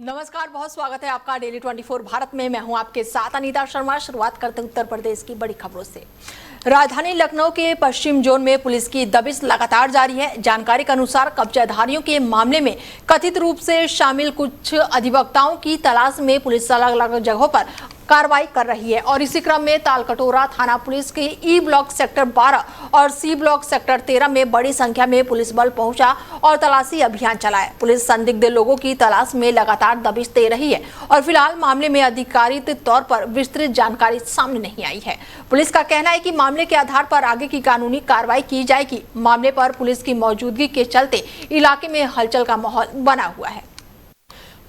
नमस्कार, बहुत स्वागत है आपका डेली 24 भारत में। मैं हूं आपके साथ अनीता शर्मा। शुरुआत करते हैं उत्तर प्रदेश की बड़ी खबरों से। राजधानी लखनऊ के पश्चिम जोन में पुलिस की दबिश लगातार जारी है। जानकारी के अनुसार कब्जाधारियों के मामले में कथित रूप से शामिल कुछ अधिवक्ताओं की तलाश में पुलिस अलग अलग जगहों पर कार्रवाई कर रही है और इसी क्रम में तालकटोरा थाना पुलिस के ई ब्लॉक सेक्टर 12 और सी ब्लॉक सेक्टर 13 में बड़ी संख्या में पुलिस बल पहुंचा और तलाशी अभियान चलाया। पुलिस संदिग्ध लोगों की तलाश में लगातार दबिश दे रही है और फिलहाल मामले में आधिकारिक तौर पर विस्तृत जानकारी सामने नहीं आई है। पुलिस का कहना है कि मामले के आधार पर आगे की कानूनी कार्रवाई की जाएगी। मामले पर पुलिस की मौजूदगी के चलते इलाके में हलचल का माहौल बना हुआ है।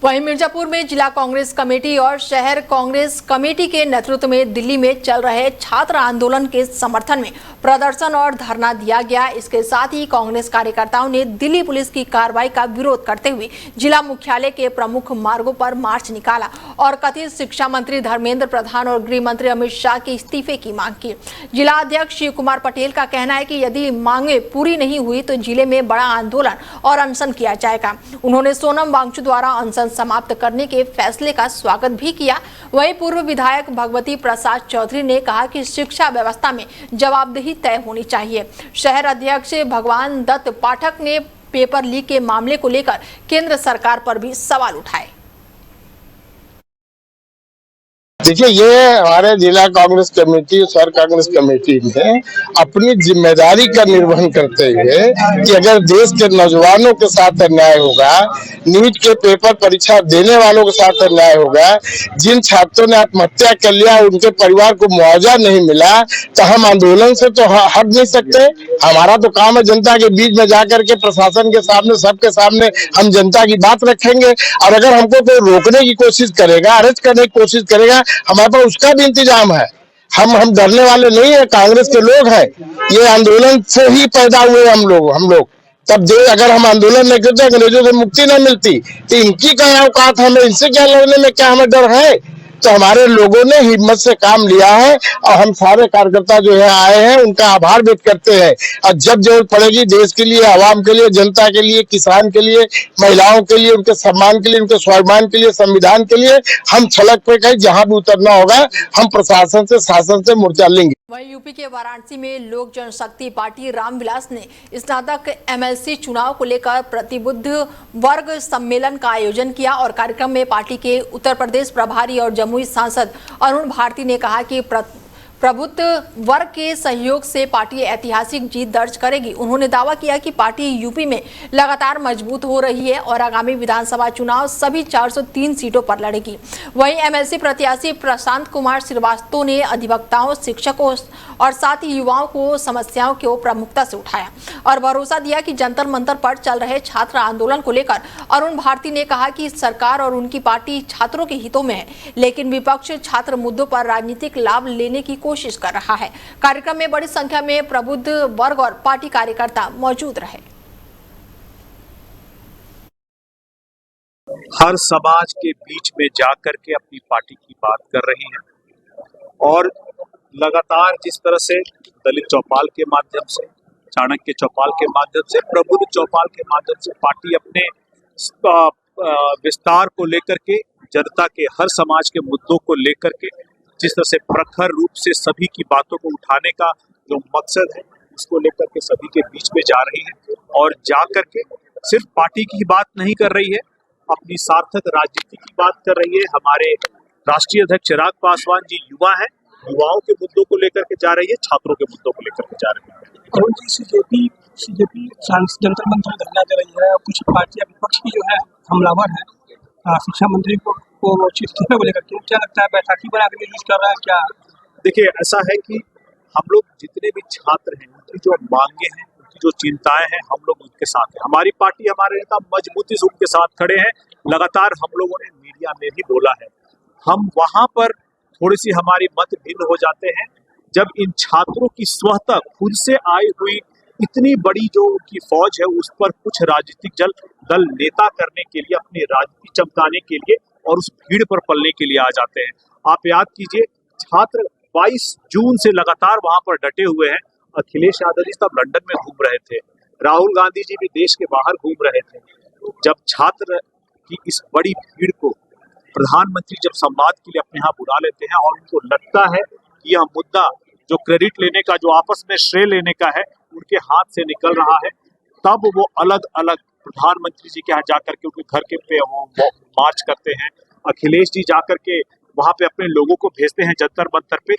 वहीं मिर्जापुर में जिला कांग्रेस कमेटी और शहर कांग्रेस कमेटी के नेतृत्व में दिल्ली में चल रहे छात्र आंदोलन के समर्थन में प्रदर्शन और धरना दिया गया। इसके साथ ही कांग्रेस कार्यकर्ताओं ने दिल्ली पुलिस की कार्रवाई का विरोध करते हुए जिला मुख्यालय के प्रमुख मार्गों पर मार्च निकाला और कथित शिक्षा मंत्री धर्मेंद्र प्रधान और गृह मंत्री अमित शाह के इस्तीफे की मांग की। जिला अध्यक्ष शिव कुमार पटेल का कहना है कि यदि मांगे पूरी नहीं हुई तो जिले में बड़ा आंदोलन और अनशन किया जाएगा। उन्होंने सोनम वांगचू द्वारा अनशन समाप्त करने के फैसले का स्वागत भी किया। वहीं पूर्व विधायक भगवती प्रसाद चौधरी ने कहा कि शिक्षा व्यवस्था में जवाबदेही तय होनी चाहिए। शहर अध्यक्ष भगवान दत्त पाठक ने पेपर लीक के मामले को लेकर केंद्र सरकार पर भी सवाल उठाए। देखिए, ये हमारे जिला कांग्रेस कमेटी और शहर कांग्रेस कमेटी ने अपनी जिम्मेदारी का निर्वहन करते हुए कि अगर देश के नौजवानों के साथ अन्याय होगा, नीट के पेपर परीक्षा देने वालों के साथ अन्याय होगा, जिन छात्रों ने आत्महत्या कर लिया उनके परिवार को मुआवजा नहीं मिला, तो हम आंदोलन से तो हट नहीं सकते। हमारा तो काम है जनता के बीच में जाकर के प्रशासन के सामने, सबके सामने हम जनता की बात रखेंगे। और अगर हमको कोई रोकने की कोशिश करेगा, अरेस्ट करने की कोशिश करेगा, हमारे पास उसका भी इंतजाम है। हम डरने वाले नहीं है, कांग्रेस के लोग हैं। ये आंदोलन से ही पैदा हुए हम लोग तब अगर हम आंदोलन नहीं करते, अंग्रेजों से मुक्ति नहीं मिलती, तो इनकी क्या औकात है, हमें इनसे क्या लड़ने में, क्या हमें डर है। तो हमारे लोगों ने हिम्मत से काम लिया है और हम सारे कार्यकर्ता जो है आए हैं, उनका आभार व्यक्त करते हैं। और जब जरूरत पड़ेगी देश के लिए, आवाम के लिए, जनता के लिए, किसान के लिए, महिलाओं के लिए, उनके सम्मान के लिए, उनके स्वाभिमान के लिए, संविधान के लिए हम सड़क पे कहीं जहां भी उतरना होगा, हम प्रशासन से, शासन से मोर्चा लेंगे। वहीं यूपी के वाराणसी में लोक जनशक्ति पार्टी रामविलास ने स्नातक एमएलसी चुनाव को लेकर प्रतिबद्ध वर्ग सम्मेलन का आयोजन किया और कार्यक्रम में पार्टी के उत्तर प्रदेश प्रभारी और जमुई सांसद अरुण भारती ने कहा कि प्रभुत्व वर्ग के सहयोग से पार्टी ऐतिहासिक जीत दर्ज करेगी। उन्होंने दावा किया कि पार्टी यूपी में लगातार मजबूत हो रही है और आगामी विधानसभा चुनाव सभी 403 सीटों पर लड़ेगी। वहीं एमएलसी प्रत्याशी प्रशांत कुमार श्रीवास्तव ने अधिवक्ताओं, शिक्षकों और साथ ही युवाओं को समस्याओं को प्रमुखता से उठाया और भरोसा दिया कि जंतर मंतर पर चल रहे छात्र आंदोलन को लेकर अरुण भारती ने कहा कि सरकार और उनकी पार्टी छात्रों के हितों में है, लेकिन विपक्ष छात्र मुद्दों पर राजनीतिक लाभ लेने की कोशिश कर रहा है। कार्यक्रम में बड़ी संख्या में प्रबुद्ध वर्ग और पार्टी कार्यकर्ता मौजूद रहे। हर समाज के बीच में जाकर के अपनी पार्टी की बात कर रही है और लगातार जिस तरह से दलित चौपाल के माध्यम से, चाणक्य चौपाल के माध्यम से, प्रबुद्ध चौपाल के माध्यम से पार्टी अपने विस्तार को लेकर के, जनता के हर समाज के मुद्दों को लेकर के जिस तरह से प्रखर रूप से सभी की बातों को उठाने का जो मकसद है, उसको लेकर के सभी के बीच में जा रही है और जा करके सिर्फ पार्टी की बात नहीं कर रही है, अपनी सार्थक राजनीति की बात कर रही है। हमारे राष्ट्रीय अध्यक्ष चिराग पासवान जी युवा है, युवाओं के मुद्दों को लेकर के जा रही है, छात्रों के मुद्दों को लेकर के जा रही है। अरुण जी, सीजेपी जंतर मंतर धरना दे रही है और कुछ पार्टियां विपक्ष की जो है हमलावर है शिक्षा मंत्री को इस्तीफे को लेकर के, क्या लगता है बैसाखी बना कर यूज कर रहा है क्या? देखिए, ऐसा है कि हम लोग जितने भी छात्र हैं, उनकी जो मांगे हैं, उनकी जो चिंताएं हैं, हम लोग उनके साथ हैं। हमारी पार्टी, हमारे नेता मजबूती से उनके साथ खड़े हैं। लगातार हम लोगों ने मीडिया में भी बोला है, हम वहां पर थोड़ी सी हमारी मत भिन्न हो जाते हैं जब इन छात्रों की स्वतः खुद से आई हुई इतनी बड़ी जो उनकी फौज है, उस पर कुछ राजनीतिक दल नेता करने के लिए, अपनी राजनीति चमकाने के लिए और उस भीड़ पर पलने के लिए आ जाते हैं। आप याद कीजिए, छात्र 22 जून से लगातार वहां पर डटे हुए हैं। अखिलेश यादव जी तब लंदन में घूम रहे थे, राहुल गांधी जी भी देश के बाहर घूम रहे थे। जब छात्र कि इस बड़ी भीड़ को प्रधानमंत्री जब संवाद के लिए अपने यहाँ बुला लेते हैं और उनको लगता है कि यह मुद्दा जो क्रेडिट लेने का, जो आपस में श्रेय लेने का है, उनके हाथ से निकल रहा है, तब वो अलग अलग प्रधानमंत्री जी के यहाँ जाकर के उनके घर के पे वो मार्च करते हैं। अखिलेश जी जाकर के वहां पे अपने लोगों को भेजते हैं जंतर मंतर पे।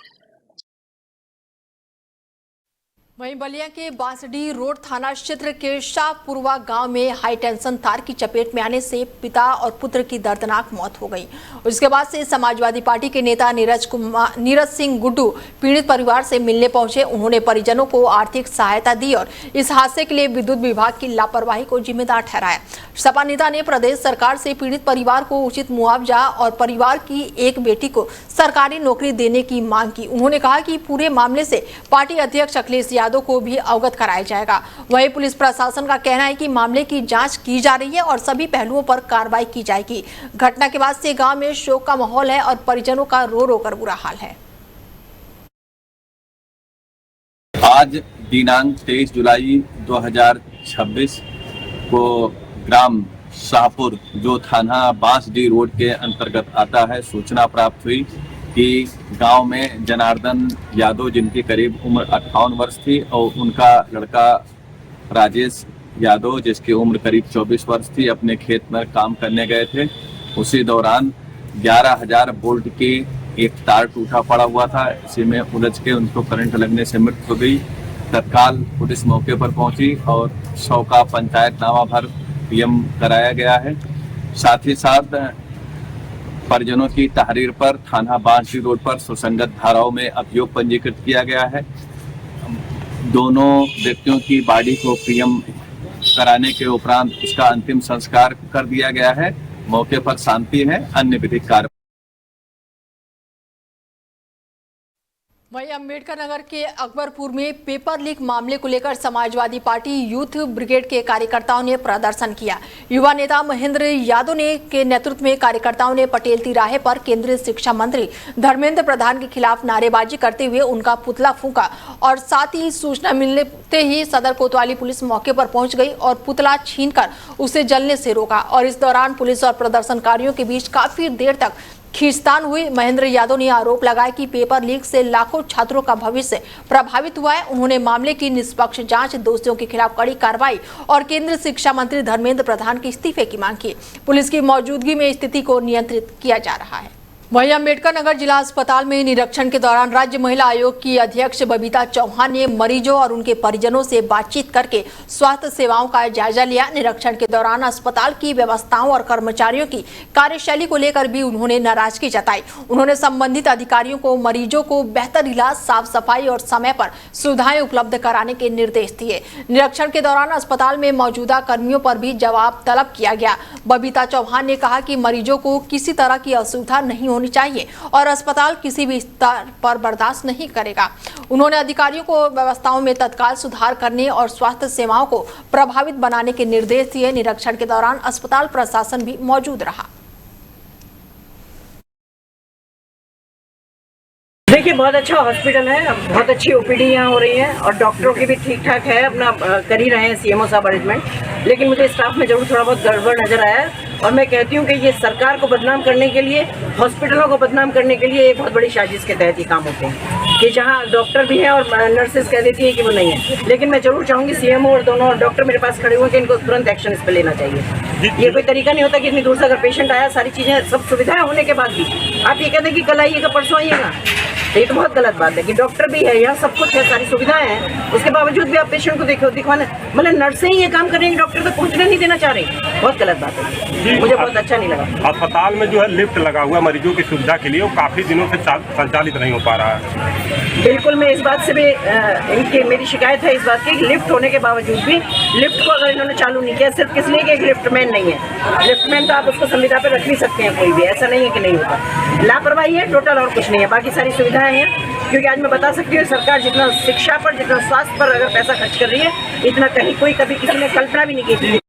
वहीं बलिया के बांसडीह रोड थाना क्षेत्र के शाहपुरवा गांव में हाई टेंशन तार की चपेट में आने से पिता और पुत्र की दर्दनाक मौत हो गई। उसके बाद से समाजवादी पार्टी के नेता नीरज सिंह गुड्डू पीड़ित परिवार से मिलने पहुंचे। उन्होंने परिजनों को आर्थिक सहायता दी और इस हादसे के लिए विद्युत विभाग की लापरवाही को जिम्मेदार ठहराया। सपा नेता ने प्रदेश सरकार से पीड़ित परिवार को उचित मुआवजा और परिवार की एक बेटी को सरकारी नौकरी देने की मांग की। उन्होंने कहा कि पूरे मामले से पार्टी अध्यक्ष अखिलेश यादव को भी अवगत कराया जाएगा। वहीं पुलिस प्रशासन का कहना है कि मामले की जांच की जा रही है और सभी पहलुओं पर कार्रवाई की जाएगी। घटना के बाद से गांव में शोक का माहौल है और परिजनों का रो रो कर बुरा हाल है। आज दिनांक 23 जुलाई 2026 को ग्राम शाहपुर जो थाना बांसडीह रोड के अंतर्गत आता है, सूचना प्राप्त हुई कि गांव में जनार्दन यादव, जिनकी करीब उम्र 58 वर्ष थी, और उनका लड़का राजेश यादव, जिसकी उम्र करीब 24 वर्ष थी, अपने खेत में काम करने गए थे। उसी दौरान 11,000 वोल्ट की एक तार टूटा पड़ा हुआ था। इसी में उलझ के उनको करंट लगने से मृत्यु हो गई। तत्काल पुलिस मौके पर पहुंची और 100 का पंचायतनामा भर पीएम कराया गया है। साथ ही साथ परिजनों की तहरीर पर थाना बांसडीह रोड पर सुसंगत धाराओं में अभियोग पंजीकृत किया गया है। दोनों व्यक्तियों की बॉडी को पीएम कराने के उपरांत उसका अंतिम संस्कार कर दिया गया है। मौके पर शांति है, अन्य विधिक कार्य। वहीं अम्बेडकर नगर के अकबरपुर में पेपर लीक मामले को लेकर समाजवादी पार्टी यूथ ब्रिगेड के कार्यकर्ताओं ने प्रदर्शन किया। युवा नेता महेंद्र यादव के नेतृत्व में कार्यकर्ताओं ने पटेल तिराहे पर केंद्रीय शिक्षा मंत्री धर्मेंद्र प्रधान के खिलाफ नारेबाजी करते हुए उनका पुतला फूंका और साथ ही सूचना मिलते ही सदर कोतवाली पुलिस मौके पर पहुंच गई और पुतला छीनकर उसे जलने से रोका। और इस दौरान पुलिस और प्रदर्शनकारियों के बीच काफी देर तक खींचतान हुई। महेंद्र यादव ने आरोप लगाया कि पेपर लीक से लाखों छात्रों का भविष्य प्रभावित हुआ है। उन्होंने मामले की निष्पक्ष जांच, दोषियों के खिलाफ कड़ी कार्रवाई और केंद्रीय शिक्षा मंत्री धर्मेंद्र प्रधान के इस्तीफे की मांग की। पुलिस की मौजूदगी में स्थिति को नियंत्रित किया जा रहा है। वहीं अम्बेडकर नगर जिला अस्पताल में निरीक्षण के दौरान राज्य महिला आयोग की अध्यक्ष बबीता चौहान ने मरीजों और उनके परिजनों से बातचीत करके स्वास्थ्य सेवाओं का जायजा लिया। निरीक्षण के दौरान अस्पताल की व्यवस्थाओं और कर्मचारियों की कार्यशैली को लेकर भी उन्होंने नाराजगी जताई। उन्होंने संबंधित अधिकारियों को मरीजों को बेहतर इलाज, साफ सफाई और समय पर सुविधाएं उपलब्ध कराने के निर्देश दिए। निरीक्षण के दौरान अस्पताल में मौजूदा कर्मियों पर भी जवाब तलब किया गया। बबीता चौहान ने कहा कि मरीजों को किसी तरह की असुविधा नहीं होनी चाहिए और अस्पताल किसी भी स्तर पर बर्दाश्त नहीं करेगा। उन्होंने अधिकारियों को व्यवस्थाओं में तत्काल सुधार करने और स्वास्थ्य सेवाओं को प्रभावित बनाने के निर्देश दिए। निरीक्षण के दौरान अस्पताल प्रशासन भी मौजूद रहा। देखिए, बहुत अच्छा हॉस्पिटल है, बहुत अच्छी ओपीडी यहाँ हो रही है और डॉक्टरों की भी ठीक ठाक है, अपना कर ही रहे हैं सीएमओ साहब अरेंजमेंट। लेकिन मुझे स्टाफ में जरूर थोड़ा बहुत गड़बड़ नजर आया है और मैं कहती हूँ कि ये सरकार को बदनाम करने के लिए, हॉस्पिटलों को बदनाम करने के लिए एक बहुत बड़ी साजिश के तहत ये काम होते हैं कि जहाँ डॉक्टर भी हैं और नर्सेज कह देती है कि वो नहीं है। लेकिन मैं जरूर चाहूँगी सीएमओ और दोनों डॉक्टर मेरे पास खड़े हुए कि इनको तुरंत एक्शन इस पर लेना चाहिए। ये कोई तरीका नहीं होता कि इतनी दूर से अगर पेशेंट आया, सारी चीज़ें सब सुविधाएं होने के बाद भी आप ये कहते हैं कि कल आइएगा, परसों आइएगा, ये तो बहुत गलत बात है कि डॉक्टर भी है, यहाँ सब कुछ है, सारी सुविधाएं हैं, उसके बावजूद भी आप पेशेंट को दिखवाने, मतलब नर्सें ही ये काम कर रही हैं, डॉक्टर तक पहुँचने नहीं देना चाह रही। बहुत गलत बात है, मुझे बहुत अच्छा नहीं लगा। अस्पताल में जो है लिफ्ट लगा हुआ मरीजों की सुविधा के लिए, वो काफी दिनों से संचालित नहीं हो पा रहा है। बिल्कुल, मैं इस बात से भी इनकी मेरी शिकायत है इस बात की, लिफ्ट होने के बावजूद भी लिफ्ट को अगर इन्होंने चालू नहीं किया, सिर्फ किस लिए कि एक लिफ्टमैन नहीं है। लिफ्टमैन तो आप उसको संविदा पर रख भी सकते हैं, कोई भी, ऐसा नहीं है कि नहीं होता। लापरवाही है टोटल, और कुछ नहीं है। बाकी सारी सुविधाएं हैं, क्योंकि आज मैं बता सकती हूँ सरकार जितना शिक्षा पर, जितना स्वास्थ्य पर अगर पैसा खर्च कर रही है, इतना कहीं कोई कभी किसी ने कल्पना भी नहीं की थी।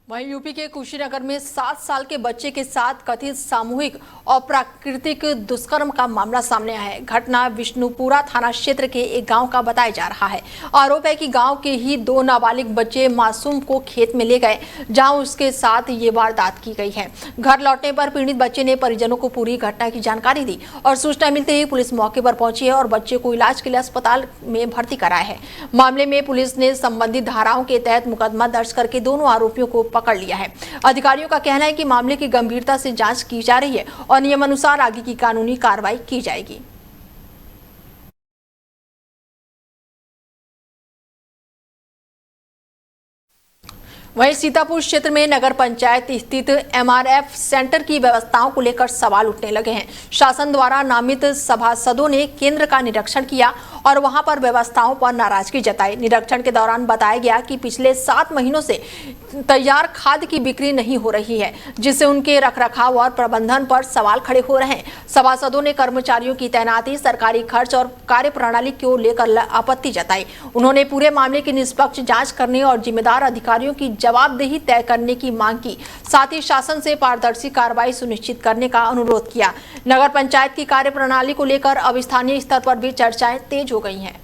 वहीं यूपी के कुशीनगर में 7 साल के बच्चे के साथ कथित सामूहिक और प्राकृतिक दुष्कर्म का मामला सामने आया है। घटना विष्णुपुरा थाना क्षेत्र के एक गांव का बताया जा रहा है। आरोप है कि गांव के ही 2 नाबालिग बच्चे मासूम को खेत में ले गए, जहां उसके साथ ये वारदात की गई है। घर लौटने पर पीड़ित बच्चे ने परिजनों को पूरी घटना की जानकारी दी और सूचना मिलते ही पुलिस मौके पर पहुंची है और बच्चे को इलाज के लिए अस्पताल में भर्ती कराया है। मामले में पुलिस ने संबंधित धाराओं के तहत मुकदमा दर्ज करके दोनों आरोपियों को पकड़ लिया है। अधिकारियों का कहना है कि मामले की गंभीरता से जांच की जा रही है और नियमानुसार आगे की कानूनी कार्रवाई की जाएगी। वहीं सीतापुर क्षेत्र में नगर पंचायत स्थित MRF सेंटर की व्यवस्थाओं को लेकर सवाल उठने लगे हैं। शासन द्वारा नामित सभासदों ने केंद्र का निरीक्षण किया और वहां पर व्यवस्थाओं पर नाराजगी जताई। निरीक्षण के दौरान बताया गया कि पिछले 7 महीनों से तैयार खाद की बिक्री नहीं हो रही है, जिससे उनके रखरखाव और प्रबंधन पर सवाल खड़े हो रहे हैं। सभासदों ने कर्मचारियों की तैनाती, सरकारी खर्च और कार्यप्रणाली को लेकर आपत्ति जताई। उन्होंने पूरे मामले की निष्पक्ष जांच करने और जिम्मेदार अधिकारियों की जवाबदेही तय करने की मांग की। साथ ही शासन से पारदर्शी कार्रवाई सुनिश्चित करने का अनुरोध किया। नगर पंचायत की कार्यप्रणाली को लेकर अब स्थानीय स्तर पर भी चर्चाएं तेज हो गई हैं।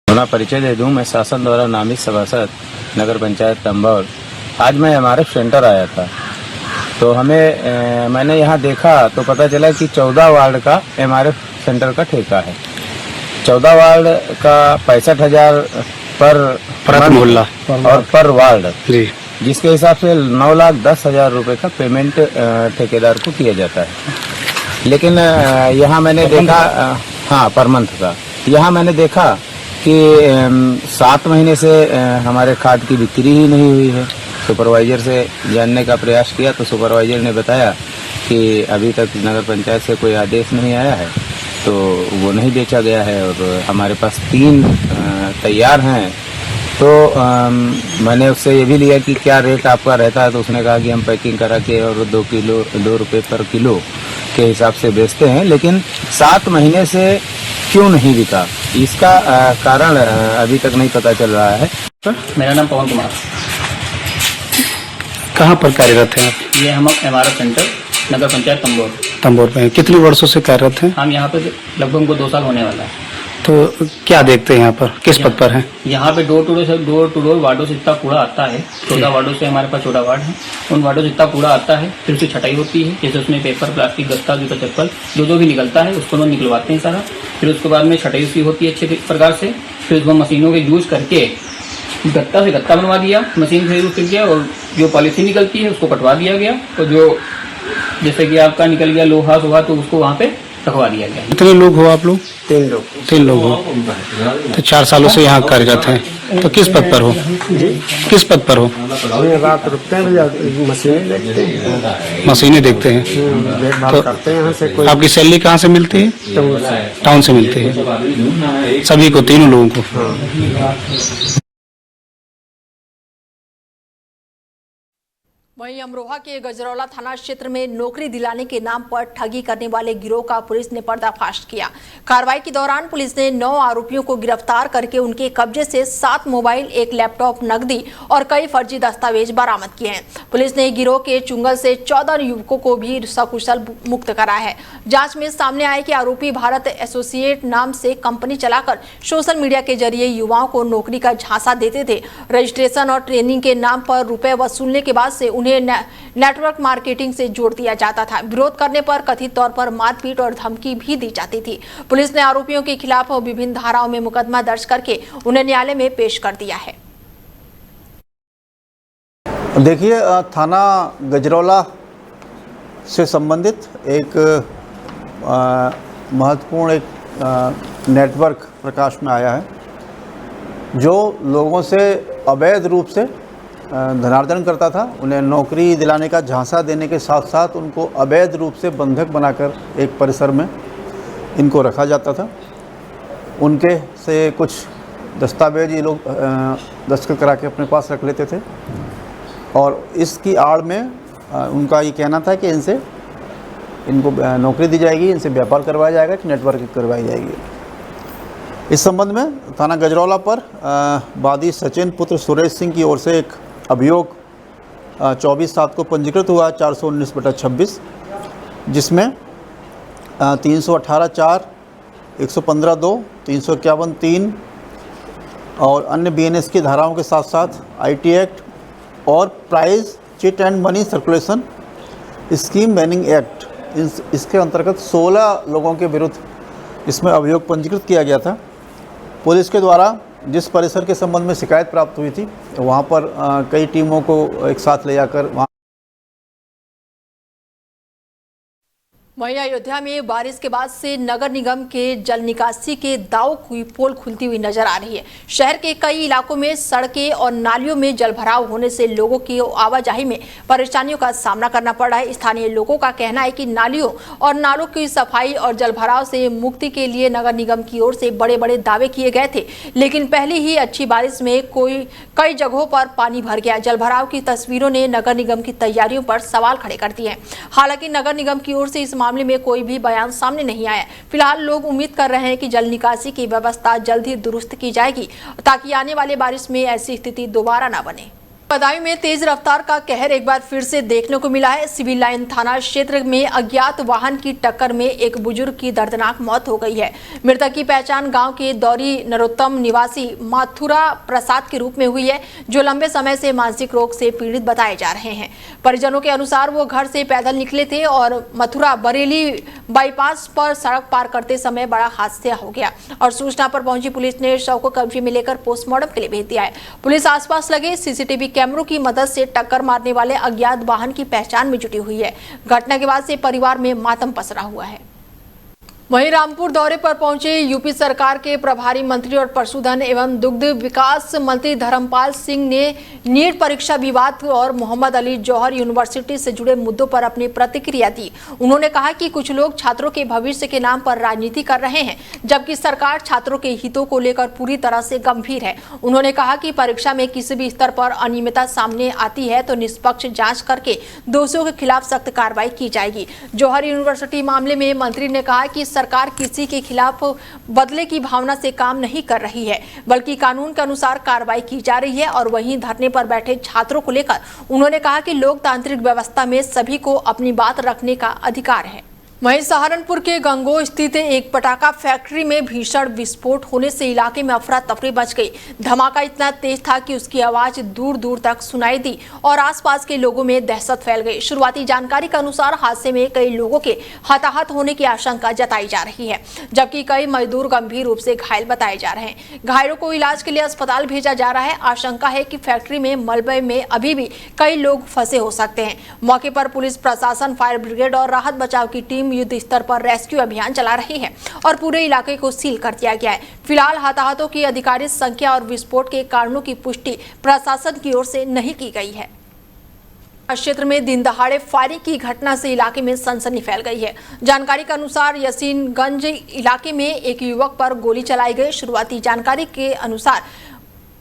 अपना परिचय दे दूं, मैं शासन द्वारा नामित सभासद नगर पंचायत तंबौर। आज मैं MRF सेंटर आया था तो मैंने यहाँ देखा तो पता चला कि 14 वार्ड का MRF सेंटर का ठेका है। 14 वार्ड का 65,000 पर मोहल्ला और पर वार्ड, जिसके हिसाब से 9,10,000 रुपए का पेमेंट ठेकेदार को किया जाता है। लेकिन यहाँ मैंने देखा, हाँ पर मंथ का, यहाँ मैंने देखा कि 7 महीने से हमारे खाद की बिक्री ही नहीं हुई है। सुपरवाइजर से जानने का प्रयास किया तो सुपरवाइजर ने बताया कि अभी तक नगर पंचायत से कोई आदेश नहीं आया है, तो वो नहीं बेचा गया है और हमारे पास 3 तैयार हैं। तो मैंने उससे ये भी लिया कि क्या रेट आपका रहता है, तो उसने कहा कि हम पैकिंग करा के और 2 रुपये पर किलो के हिसाब से बेचते हैं, लेकिन 7 महीने से क्यों नहीं बिका, इसका कारण अभी तक नहीं पता चल रहा है। मेरा नाम पवन कुमार। कहाँ पर कार्यरत हैं आप? ये हम MRF सेंटर नगर पंचायत तंबोर में। कितने वर्षों से कार्यरत हैं? हम यहाँ पे लगभग हमको 2 साल होने वाला है। तो क्या देखते हैं यहाँ पर, किस पद पर हैं? यहाँ पे डोर टू डोर वार्डों से इतना कूड़ा आता है। 14 वार्डों से हमारे पास 14 वार्ड है, उन वार्डों से इतना कूड़ा आता है, फिर उसकी छटाई होती है। जैसे उसमें पेपर, प्लास्टिक, गत्ता, जूता, चप्पल जो भी निकलता है उसको हम निकलवाते हैं सारा। फिर उसके बाद में छटाई उसकी होती है अच्छे प्रकार से। फिर उसको मशीनों के यूज करके गत्ता से गत्ता बनवा दिया, मशीन से यूज करके, और जो पॉलिथीन निकलती है उसको कटवा दिया गया, और जो जैसे कि आपका निकल गया लोहा सोहा तो उसको वहाँ पे रखवा दिया गया। कितने लोग हो आप लोग? 3 लोग हो। तो 4 सालों से यहाँ कार्यरत हैं। तो किस पद पर हो? किस पद पर हो? रात रुकते हैं, मशीनें देखते हैं। तो करते हैं यहाँ से। कोई आपकी सैलरी कहाँ से मिलती है? टाउन से मिलती है सभी को, 3 लोगों को। वहीं अमरोहा के गजरौला थाना क्षेत्र में नौकरी दिलाने के नाम पर ठगी करने वाले गिरोह का पुलिस ने पर्दाफाश किया। कार्रवाई के दौरान पुलिस ने 9 आरोपियों को गिरफ्तार करके उनके कब्जे से 7 मोबाइल, 1 लैपटॉप, नकदी और कई फर्जी दस्तावेज बरामद किए हैं। पुलिस ने गिरोह के चुंगल से 14 युवकों को भी सकुशल मुक्त कराया है। जांच में सामने आया कि आरोपी भारत एसोसिएट नाम से कंपनी चलाकर सोशल मीडिया के जरिए युवाओं को नौकरी का झांसा देते थे। रजिस्ट्रेशन और ट्रेनिंग के नाम पर रुपए वसूलने के बाद से उन्हें नेटवर्क मार्केटिंग से जोड़ दिया जाता था। विरोध करने पर कथित तौर पर मारपीट और धमकी भी दी जाती थी। पुलिस ने आरोपियों के खिलाफ विभिन्न धाराओं में मुकदमा दर्ज करके उन्हें न्यायालय में पेश कर दिया है। देखिए, थाना गजरौला से संबंधित एक महत्वपूर्ण एक नेटवर्क प्रकाश में आया है, जो लोगों से अवैध रूप से धनार्जन करता था। उन्हें नौकरी दिलाने का झांसा देने के साथ साथ उनको अवैध रूप से बंधक बनाकर एक परिसर में इनको रखा जाता था। उनके से कुछ दस्तावेज ये लोग दस्तखत करा के अपने पास रख लेते थे, और इसकी आड़ में उनका ये कहना था कि इनको नौकरी दी जाएगी, इनसे व्यापार करवाया जाएगा, कि नेटवर्किंग करवाई जाएगी। इस संबंध में थाना गजरौला पर वादी सचिन पुत्र सुरेश सिंह की ओर से एक अभियोग 24/7 को पंजीकृत हुआ 419/26, जिसमें 318(4), 115(2), 351(3 और अन्य BNS की धाराओं के साथ साथ IT एक्ट और prize chit and money circulation scheme banning act, इसके अंतर्गत 16 लोगों के विरुद्ध इसमें अभियोग पंजीकृत किया गया था। पुलिस के द्वारा जिस परिसर के संबंध में शिकायत प्राप्त हुई थी वहाँ पर कई टीमों को एक साथ ले जाकर वहाँ वहीं अयोध्या में बारिश के बाद से नगर निगम के जल निकासी के दाव की पोल खुलती हुई नजर आ रही है। शहर के कई इलाकों में सड़कें और नालियों में जलभराव होने से लोगों की आवाजाही में परेशानियों का सामना करना पड़ रहा है। स्थानीय लोगों का कहना है कि नालियों और नालों की सफाई और जलभराव से मुक्ति के लिए नगर निगम की ओर से बड़े बड़े दावे किए गए थे, लेकिन पहले ही अच्छी बारिश में कई जगहों पर पानी भर गया। जलभराव की तस्वीरों ने नगर निगम की तैयारियों पर सवाल खड़े कर दिए हैं। हालांकि नगर निगम की ओर से इस मामले में कोई भी बयान सामने नहीं आया। फिलहाल लोग उम्मीद कर रहे हैं कि जल निकासी की व्यवस्था जल्द ही दुरुस्त की जाएगी ताकि आने वाले बारिश में ऐसी स्थिति दोबारा न बने। बदायूं में तेज रफ्तार का कहर एक बार फिर से देखने को मिला है। सिविल लाइन थाना क्षेत्र में अज्ञात वाहन की टक्कर में एक बुजुर्ग की दर्दनाक मौत हो गई है। मृतक की पहचान गांव के दौरी नरोत्तम निवासी मथुरा प्रसाद के रूप में हुई है, जो लंबे समय से मानसिक रोग से पीड़ित बताए जा रहे हैं। परिजनों के अनुसार वो घर से पैदल निकले थे और मथुरा बरेली बाईपास पर सड़क पार करते समय बड़ा हादसा हो गया और सूचना पर पहुंची पुलिस ने शव को कब्जे में लेकर पोस्टमार्टम के लिए भेज दिया है। पुलिस आसपास लगे CCTV कैमरों की मदद से टक्कर मारने वाले अज्ञात वाहन की पहचान में जुटी हुई है। घटना के बाद से परिवार में मातम पसरा हुआ है। वहीं रामपुर दौरे पर पहुंचे यूपी सरकार के प्रभारी मंत्री और पशुधन एवं दुग्ध विकास मंत्री धर्मपाल सिंह ने नीट परीक्षा विवाद और मोहम्मद अली जौहर यूनिवर्सिटी से जुड़े मुद्दों पर अपनी प्रतिक्रिया दी। उन्होंने कहा कि कुछ लोग छात्रों के भविष्य के नाम पर राजनीति कर रहे हैं, जबकि सरकार छात्रों के हितों को लेकर पूरी तरह से गंभीर है। उन्होंने कहा कि परीक्षा में किसी भी स्तर पर अनियमितता सामने आती है तो निष्पक्ष जाँच करके दोषियों के खिलाफ सख्त कार्रवाई की जाएगी। जौहर यूनिवर्सिटी मामले में मंत्री ने कहा कि सरकार किसी के खिलाफ बदले की भावना से काम नहीं कर रही है, बल्कि कानून के अनुसार कार्रवाई की जा रही है। और वहीं धरने पर बैठे छात्रों को लेकर उन्होंने कहा कि लोकतांत्रिक व्यवस्था में सभी को अपनी बात रखने का अधिकार है। वहीं सहारनपुर के गंगो स्थित एक पटाखा फैक्ट्री में भीषण विस्फोट होने से इलाके में अफरा तफरी मच गई। धमाका इतना तेज था कि उसकी आवाज दूर दूर तक सुनाई दी और आसपास के लोगों में दहशत फैल गई। शुरुआती जानकारी के अनुसार हादसे में कई लोगों के हताहत होने की आशंका जताई जा रही है, जबकि कई मजदूर गंभीर रूप से घायल बताए जा रहे हैं। घायलों को इलाज के लिए अस्पताल भेजा जा रहा है। आशंका है कि फैक्ट्री में मलबे में अभी भी कई लोग फंसे हो सकते हैं। मौके पर पुलिस प्रशासन, फायर ब्रिगेड और राहत बचाव की टीम युद्ध स्तर पर रेस्क्यू अभियान चला रही है और पूरे इलाके को सील कर दिया गया है। फिलहाल हताहतों की आधिकारिक संख्या और विस्फोट के कारणों की पुष्टि प्रशासन की ओर से नहीं की गई है। क्षेत्र में दिन दहाड़े फायरिंग की घटना से इलाके में सनसनी फैल गई है। जानकारी के अनुसार यसीनगंज इलाके में एक युवक पर गोली चलाई गई। शुरुआती जानकारी के अनुसार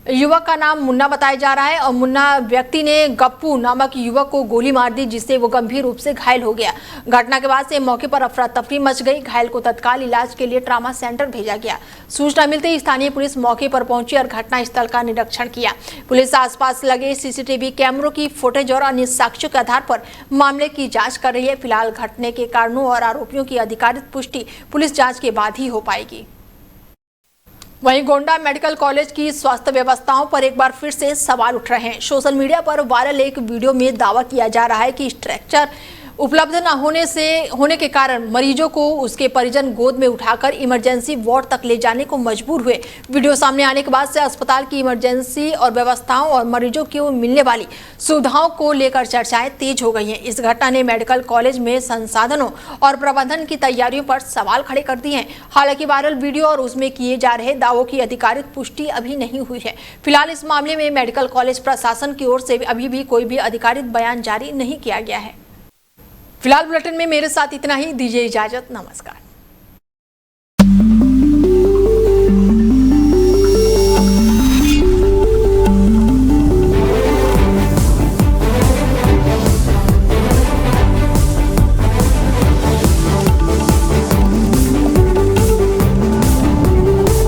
युवक का नाम मुन्ना बताया जा रहा है और मुन्ना व्यक्ति ने गप्पू नामक युवक को गोली मार दी, जिससे वो गंभीर रूप से घायल हो गया। घटना के बाद से मौके पर अफरा तफरी मच गई। घायल को तत्काल इलाज के लिए ट्रामा सेंटर भेजा गया। सूचना मिलते ही स्थानीय पुलिस मौके पर पहुंची और घटनास्थल का निरीक्षण किया। पुलिस आसपास लगे CCTV कैमरों की फुटेज और अन्य साक्ष्यों के आधार पर मामले की जाँच कर रही है। फिलहाल घटने के कारणों और आरोपियों की अधिकारिक पुष्टि पुलिस जाँच के बाद ही हो पाएगी। वहीं गोंडा मेडिकल कॉलेज की स्वास्थ्य व्यवस्थाओं पर एक बार फिर से सवाल उठ रहे हैं। सोशल मीडिया पर वायरल एक वीडियो में दावा किया जा रहा है कि स्ट्रेचर उपलब्ध न होने के कारण मरीजों को उसके परिजन गोद में उठाकर इमरजेंसी वार्ड तक ले जाने को मजबूर हुए। वीडियो सामने आने के बाद से अस्पताल की इमरजेंसी और व्यवस्थाओं और मरीजों को मिलने वाली सुविधाओं को लेकर चर्चाएं तेज हो गई हैं। इस घटना ने मेडिकल कॉलेज में संसाधनों और प्रबंधन की तैयारियों पर सवाल खड़े कर दिए हैं। हालांकि वायरल वीडियो और उसमें किए जा रहे दावों की आधिकारिक पुष्टि अभी नहीं हुई है। फिलहाल इस मामले में मेडिकल कॉलेज प्रशासन की ओर से अभी भी कोई भी आधिकारिक बयान जारी नहीं किया गया है। फिलहाल बुलेटिन में मेरे साथ इतना ही। दीजिए इजाजत। नमस्कार।